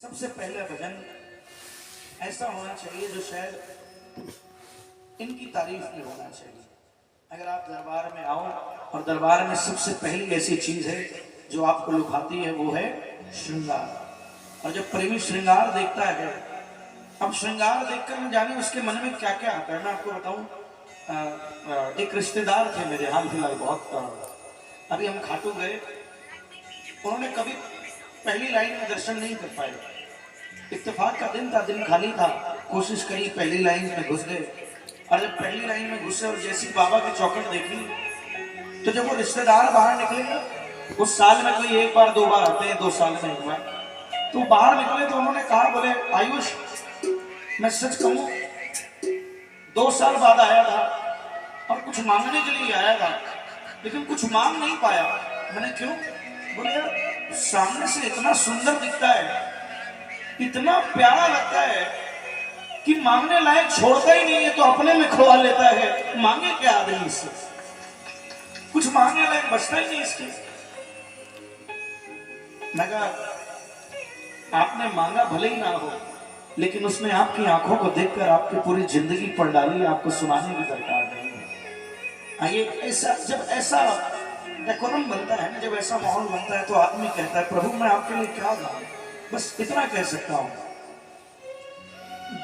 सबसे पहला भजन ऐसा होना चाहिए जो शायद इनकी तारीफ में होना चाहिए। अगर आप दरबार में आओ और दरबार में सबसे पहली ऐसी चीज है जो आपको लुभाती है वो है श्रृंगार। और जब प्रेमी श्रृंगार देखता है, अब श्रृंगार देखकर न जाने उसके मन में क्या क्या आता है। मैं आपको बताऊं, एक रिश्तेदार थे मेरे हाल फिलहाल बहुत, अभी हम खाटू गए, उन्होंने कभी पहली लाइन में दर्शन नहीं कर पाए। इत्तेफाक का दिन था, दिन खाली था, कोशिश करी पहली लाइन में घुस गए। और जब पहली लाइन में घुसे और जैसी बाबा की चौखट देखी, तो जब वो रिश्तेदार बाहर निकले ना, उस साल में कोई एक बार दो बार आते हैं, 2 साल में हुआ, तो बाहर निकले तो उन्होंने कहा, बोले आयुष मैं सच कहूं 2 साल बाद आया था और कुछ मांगने के लिए आया था, लेकिन कुछ मांग नहीं पाया। मैंने क्यों? बोले यार सामने से इतना सुंदर दिखता है, इतना प्यारा लगता है कि मांगने लायक छोड़ता ही नहीं है, तो अपने में खुआ लेता है। मांगे क्या आदमी इससे? कुछ मांगने लायक बचता ही नहीं इसके। मैं कहा आपने मांगा भले ही ना हो, लेकिन उसने आपकी आंखों को देखकर आपकी पूरी जिंदगी पर डाली, आपको सुनाने की दरकार नहीं है। आइए, ऐसा जब ऐसा डेकोरम बनता है ना, जब ऐसा माहौल बनता है, तो आदमी कहता है प्रभु मैं आपके लिए क्या मांगूं। बस इतना कह सकता हूं,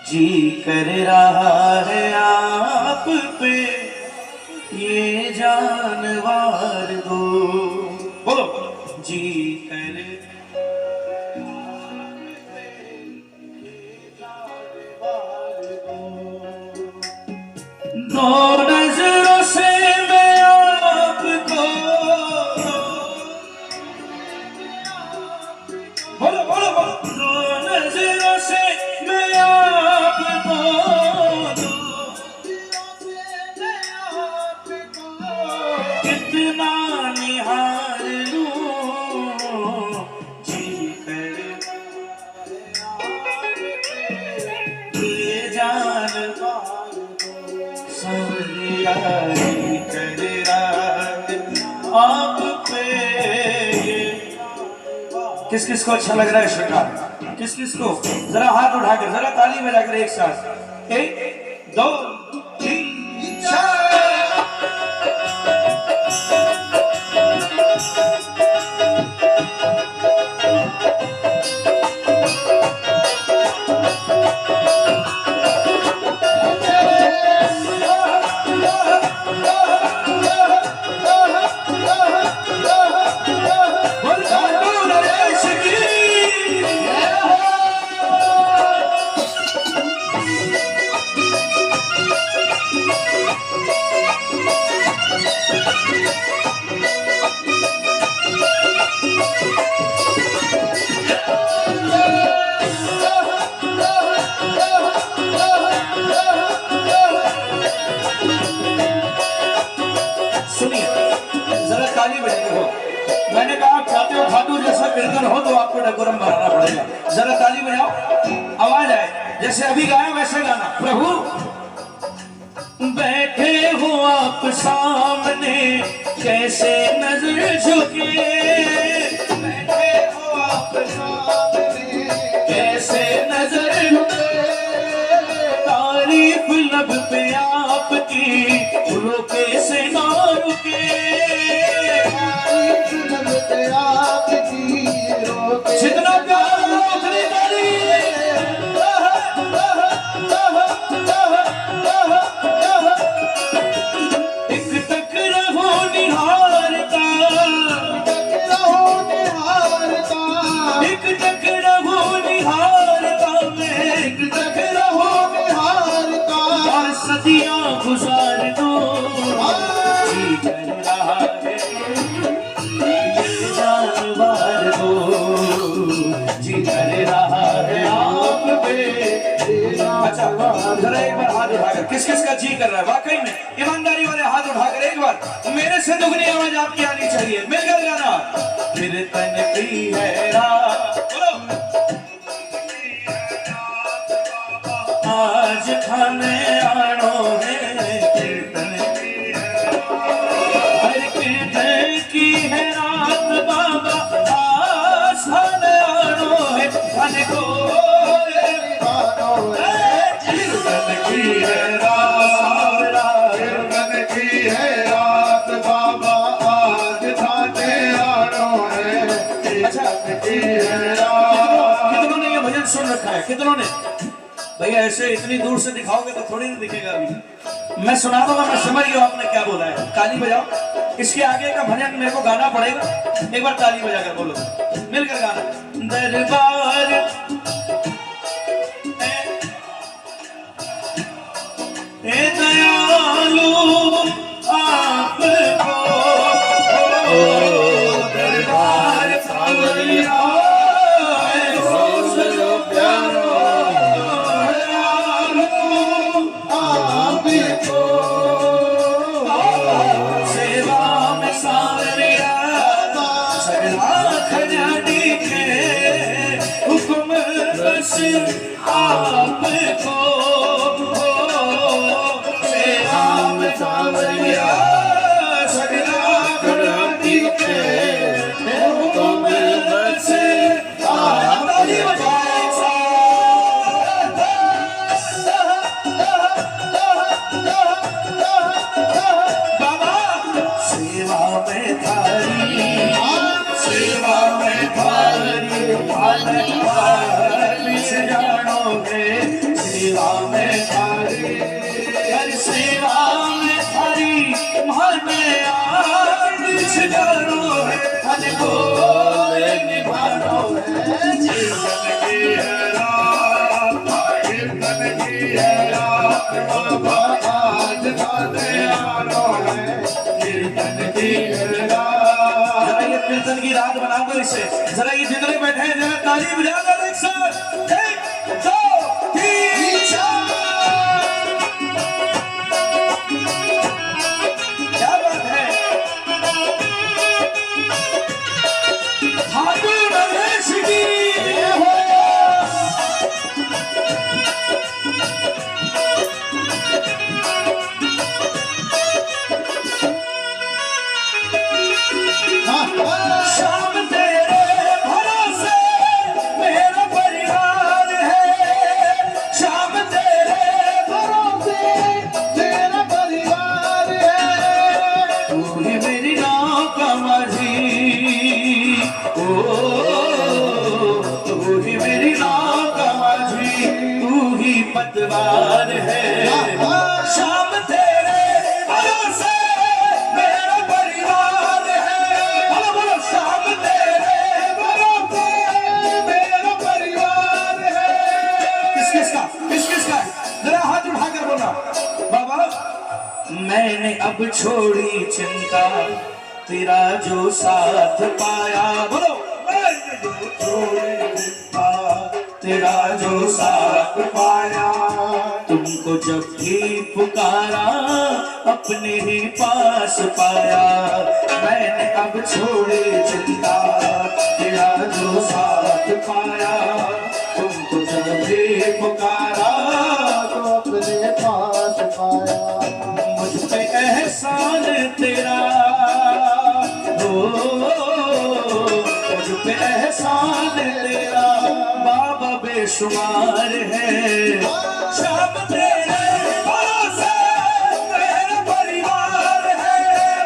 जी कर रहा है आप पे ये जानवार दो। बोलो जी कर दो नजरों से मैं आपको, बोलो बोलो बोलो, दो नजरों से मैं आपको, कितना निहार लूं, जी कर ये जानवार आप पे। किस किस को अच्छा लग रहा है श्रृंगार? किस किस को? जरा हाथ उठाकर, जरा ताली बजाकर एक साथ, 1 2 3 4। मैंने कहा आप चाहते हो खाटू जैसा कीर्तन हो तो आपको डेकोरम बनाना पड़ेगा। जरा ताली बजाओ, आवाज आए, जैसे अभी गाया वैसे गाना। प्रभु बैठे हो आप सामने कैसे नजर झुके, बैठे हो आप सामने कैसे नजर झुके, तारीफ लब पे आपकी रुके से ना रुके, जितना प्यार उतनी तारीफ। एक तक रहो निहारता, एक तक रहो निहारता, मैं एक तक रहो निहारता, और सदियां गुजार दो, जी कर रहा है जानवार दो, जी कर रहा है आप पे। अच्छा जरा एक बार हाथ उठाकर, किस किस का जी कर रहा है वाकई में? ईमानदारी वाले हाथ उठाकर एक बार मेरे से दुगनी आवाज आपकी आनी चाहिए, मिलकर गाना। फिर तन की है रात, आज खाने आनो है, कीर्तन की है रात बाबा, आज खाने आनो है, खाने को कितनों ने भैया ऐसे इतनी दूर से दिखाओगे तो थोड़ी नहीं दिखेगा। अभी मैं सुना दूंगा, मैं समझ गया आपने क्या बोला है। ताली बजाओ, इसके आगे का भजन मेरे को गाना पड़ेगा। एक बार ताली बजा कर बोलो, मिलकर गाना। दरबार ए दयालु आपको, दरबार सावरिया आपको सेवा में सावरिया सगला घराटी के तुम बस ताली बजाए बाबा। सेवा में थारी, सेवा में थारी जानोगे, सेवा में थारी, हर सेवा में थारी मन जानोगे, हर बोल निभानो है। जीवन की है रात, कीर्तन की है रात, बाबा आज गाने आनो है। कीर्तन की है रात, जरा ये कीर्तन की रात बना दो इसे। जरा ये जितने बैठे हैं जरा ताली बजा दो एक साथ। पतवार है शाम तेरे भरोसे मेरा परिवार है। बोलो बोलो शाम तेरे भरोसे मेरा परिवार है। किस किस का जरा हाथ उठाकर बोला। बाबा मैंने अब छोड़ी चिंता, तेरा जो साथ पाया। बोलो छोड़ी चिंता, तेरा जो साथ पाया। तुमको जब भी पुकारा अपने ही पास पाया। मैंने अब छोड़ी चिंता, तेरा जो साथ पाया। तुमको जब भी पुकारा तो अपने पास पाया। मुझ पे एहसान तेरा हो, मुझ पे एहसान तेरा बाबा बेशुमार है। शाम तेरे भरोसे मेरा परिवार है।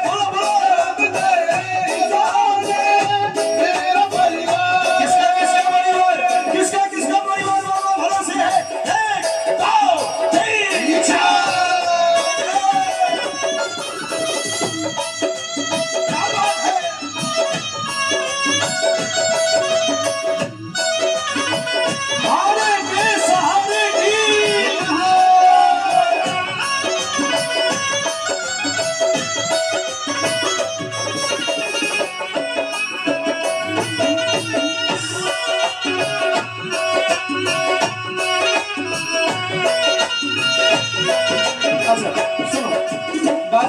बोलो बोलो मेरा परिवार। किसका परिवार, किसका परिवार बाबा भरोसे है। 1 2 3 4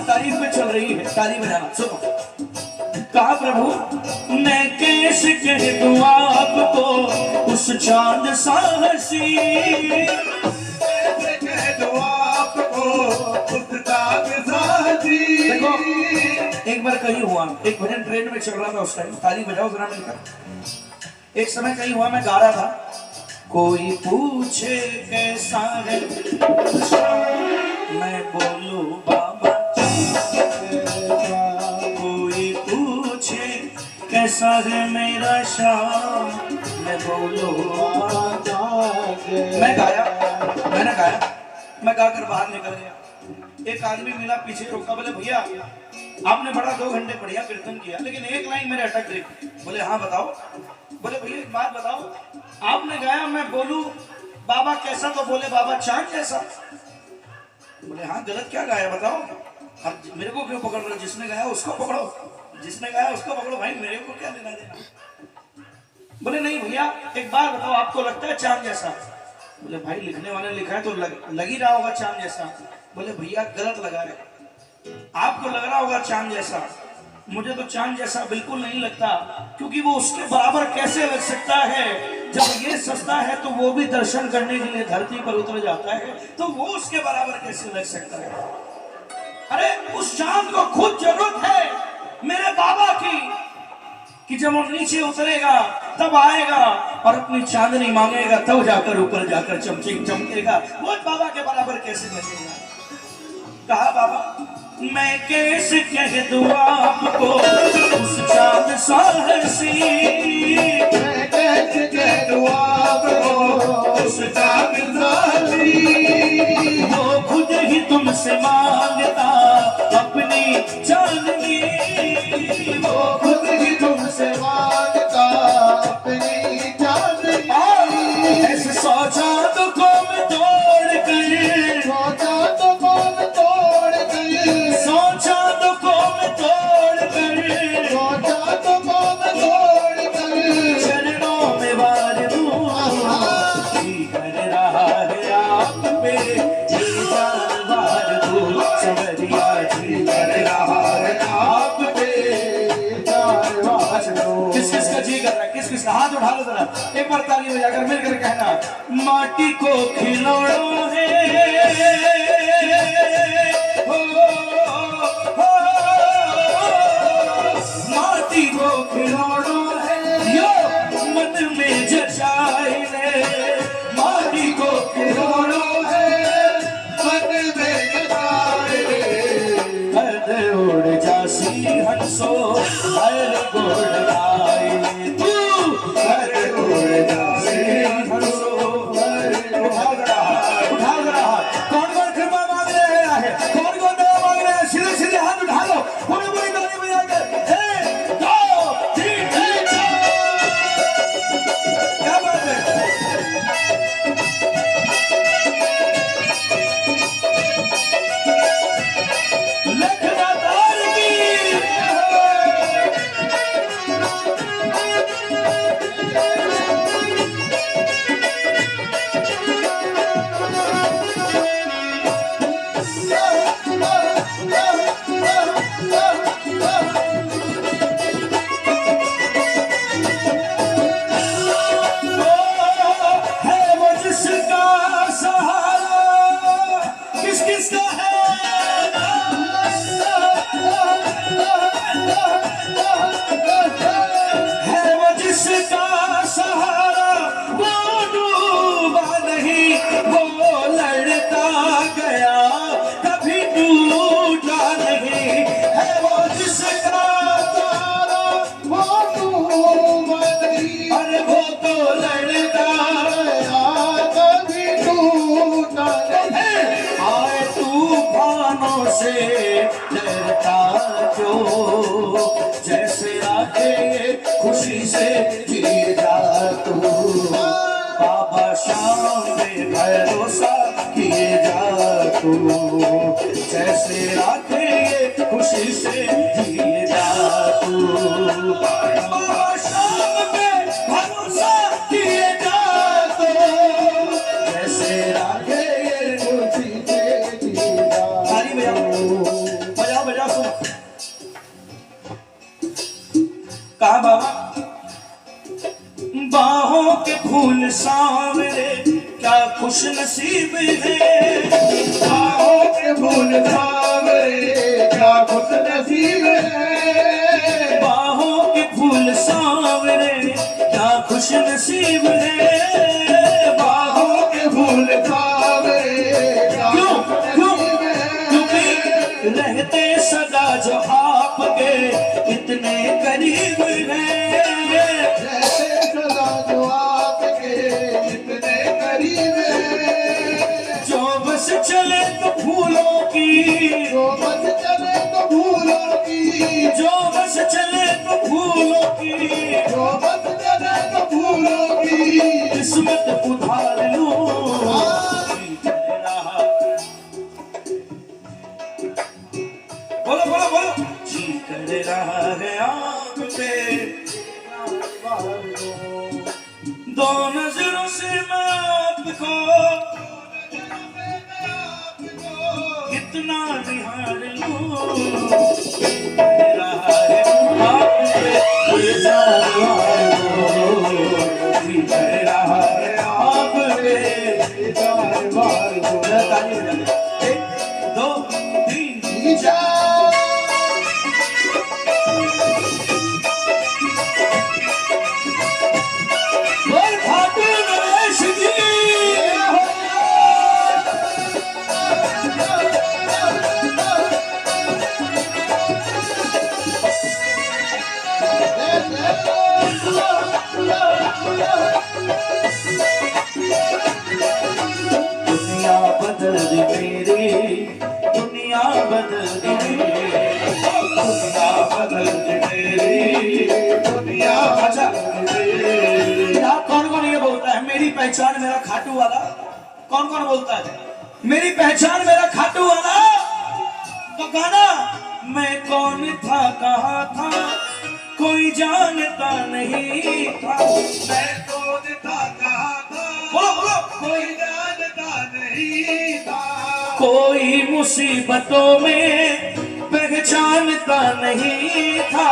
तारीफ में चल रही है, ताली बजाना। सुनो, कहा प्रभु मैं कैसे कह दूं आपको उस चांद सा हंसी, कैसे कह दूं आपको उस चांद सा हंसी। देखो एक बार कहीं हुआ, एक भजन ट्रेन में चल रहा था उस टाइम, ताली बजाओ जरा मिलकर। एक समय कहीं हुआ मैं गा रहा था, कोई पूछे कैसा है, मैं बोलूं बाबा कोई पूछे कैसा है मेरा शाम, मैं बोलूं बाबा। मैंने गाया, मैं गाकर बाहर निकल गया। एक आदमी मिला, पीछे रोका, बोले भैया आपने बड़ा 2 घंटे बढ़िया कीर्तन किया, लेकिन एक लाइन मेरे अटक गई। बोले हाँ बताओ। बोले भैया एक बात बताओ, आपने गाया मैं बोलूं बाबा कैसा, तो बोले बाबा चांद जैसा। बोले हाँ गलत क्या गाया बताओ, अब मेरे को क्यों पकड़ रहे, जिसने गाया उसको पकड़ो, जिसने गाया उसको पकड़ो भाई, मेरे को क्या लेना देना। बोले नहीं भैया एक बार बताओ आपको लगता है चांद जैसा। बोले भाई लिखने वाले लिखा है तो लग ही रहा होगा चांद जैसा। बोले भैया गलत लगा है, आपको लग रहा होगा चांद जैसा, मुझे तो चांद जैसा बिल्कुल नहीं लगता, क्योंकि वो उसके बराबर कैसे लग सकता है, जब ये सस्ता है तो वो भी दर्शन करने के लिए धरती पर उतर जाता है, तो वो उसके बराबर कैसे लग सकता है। अरे उस चांद को खुद जरूरत है मेरे बाबा की, कि जब वो नीचे उतरेगा तब आएगा और अपनी चांदनी मांगेगा, तब जाकर ऊपर जाकर चमकेगा, वो बाबा के बराबर कैसे लगेगा। कहा बाबा मैं कैसे कह दूं आपको उस चांद सा हंसी, मैं कैसे कह दूं आपको उस चांद सा हंसी, वो खुद ही तुमसे मांगता अपनी चांदनी, वो खुद ही तुमसे मांगता अपनी चांदनी। ऐसे 100 चांद को मैं तोड़ कर, 100 चांद को मैं तोड़ कर, 100 चांद को मैं तोड़ कर, 100 चांद को मैं तोड़ कर चरणों में वार दूं, जी कर रहा है आप पे जी जान वार दूं, सवरिया जी कर रहा है आप पे जान वार दूं। किस किस का जी कर रहा है, किस किस का हाथ उठा लो जरा, एक बार ताली बजाकर मिलकर कहना माटी को खिलौना है, माटी को खिलौना है यो मन में जचाई ले, माटी को खिलौना है मन में जचाई ले, हर उड़ जासी हंसो हर गोड़ गाए तू, हर उड़ जासी हंसो हर। उठा रहा कौन कौन कृपा मांग रहे हैं, कौन कौन दया मांग रहे हैं, सीधे सीधे हाथ उठा लो, पूरी पूरी ताली बजाकर 1 2 3 4। क्या बात है, लखनदार की जैसे आके खुशी से जी जा तू, बाबा शाम में भरोसा किए जा तू, जैसे आके खुशी से जिए जा तू, बाबा शाम में भरोसा किए जा तू, जैसे आके खुशी से जिए जा। ताली बजाओ बजाओ सुनो। कहा बाबा बाहों के फूल सांवरे क्या खुश नसीब है, बाहों के फूल सांवरे क्या खुश नसीब है, बाहों के फूल सांवरे क्या खुश नसीब है, जो बस चले तो फूलों की, जो बस चले तो फूलों की किस्मत उधार लूं। बोलो बोलो बोलो। जी कर रहा है आँख पे दो नजरों से मैं आपको इतना निहार लूं। रहा है आप पे ये जान जी कर रहा है आप पे ये जान ताली बजा दे। 1 2 3 बोल खाटू नरेश जी। दुनिया बदल दी मेरी, दुनिया बदल दी मेरी, दुनिया बदल दी मेरी, दुनिया बदल दी मेरी। कौन कौन ये बोलता है मेरी पहचान मेरा खाटू वाला? कौन कौन बोलता है मेरी पहचान मेरा खाटू वाला? तो गाना मैं कौन था कहाँ था कोई जानता नहीं था। मैं कौन था कहाँ था बोलो बोलो। कोई जानता नहीं था। कोई मुसीबतों में पहचानता नहीं था।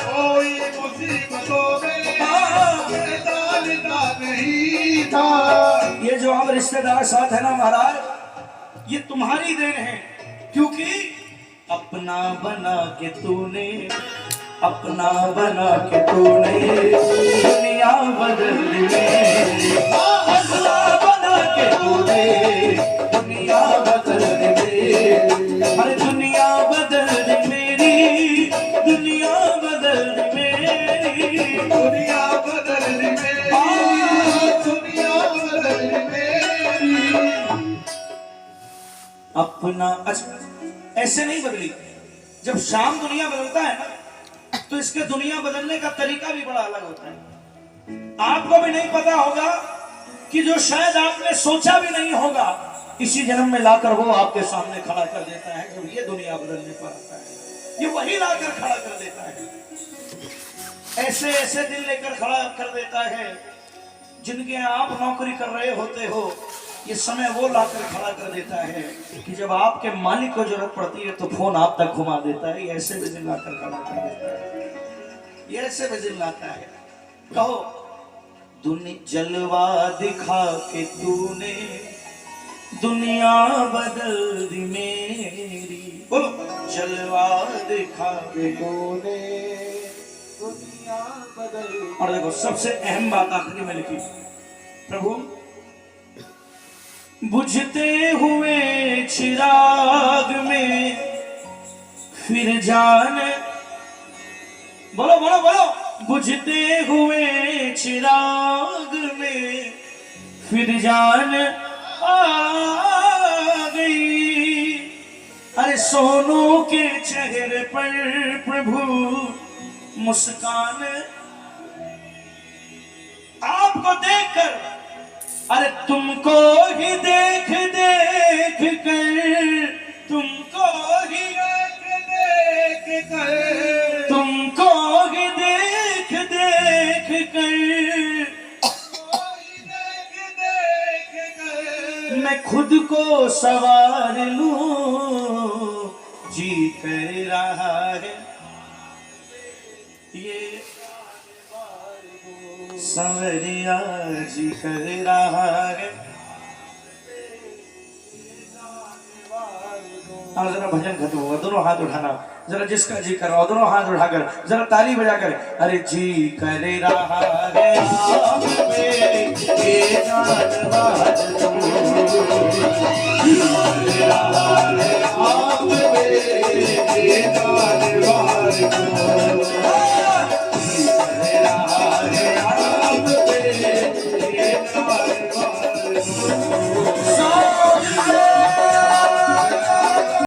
कोई मुसीबतों में पहचानता नहीं था। ये जो हम रिश्तेदार साथ है ना महाराज, ये तुम्हारी देन है, क्योंकि अपना बना के तूने, अपना बना के तूने दुनिया बदल दी मेरी। अपना बना के तूने दुनिया बदल दी मेरी। अरे दुनिया बदल दी मेरी, दुनिया बदल दी मेरी, दुनिया बदल दी मेरी, दुनिया बदल दी मेरी। अपना ऐसे नहीं बदली। जब शाम दुनिया बदलता है ना, तो इसके दुनिया बदलने का तरीका भी बड़ा अलग होता है। आपको भी नहीं पता होगा कि जो शायद आपने सोचा भी नहीं होगा, इसी जन्म में लाकर वो आपके सामने खड़ा कर देता है। जब ये दुनिया बदलने पर आता है, ये वही लाकर खड़ा कर देता है। ऐसे ऐसे दिन लेकर खड़ा कर देता है जिनके आप नौकरी कर रहे होते हो, ये समय वो लाकर खड़ा कर देता है कि जब आपके मालिक को जरूरत पड़ती है तो फोन आप तक घुमा देता है। ये ऐसे भी दिन लाकर खड़ा कर देता है, ये ऐसे भी दिन लाता है। कहो जलवा दिखा के तूने दुनिया बदल दी मेरी। बोलो जलवा दिखा के तूने दुनिया बदल। और देखो सबसे अहम बात आखिरी में लिखी, प्रभु बुझते हुए चिराग में फिर जान। बोलो बोलो बोलो। बुझते हुए चिराग में फिर जान आ गई। अरे सोनू के चेहरे पर प्रभु मुस्कान आपको देखकर, अरे तुमको ही देख देख कर, तुमको ही देख देख कर, तुमको ही देख देख कर, मैं खुद को सवार लूं। जी कर रहा है ये संवरिया, जी कर रहा है। अब जरा भजन खत्म होगा, दोनों हाथ उठाना, जरा जिसका जी कर रहा हो दोनों हाथ उठाकर जरा ताली बजाकर, अरे जी कर रहा है आप पे ये जानवा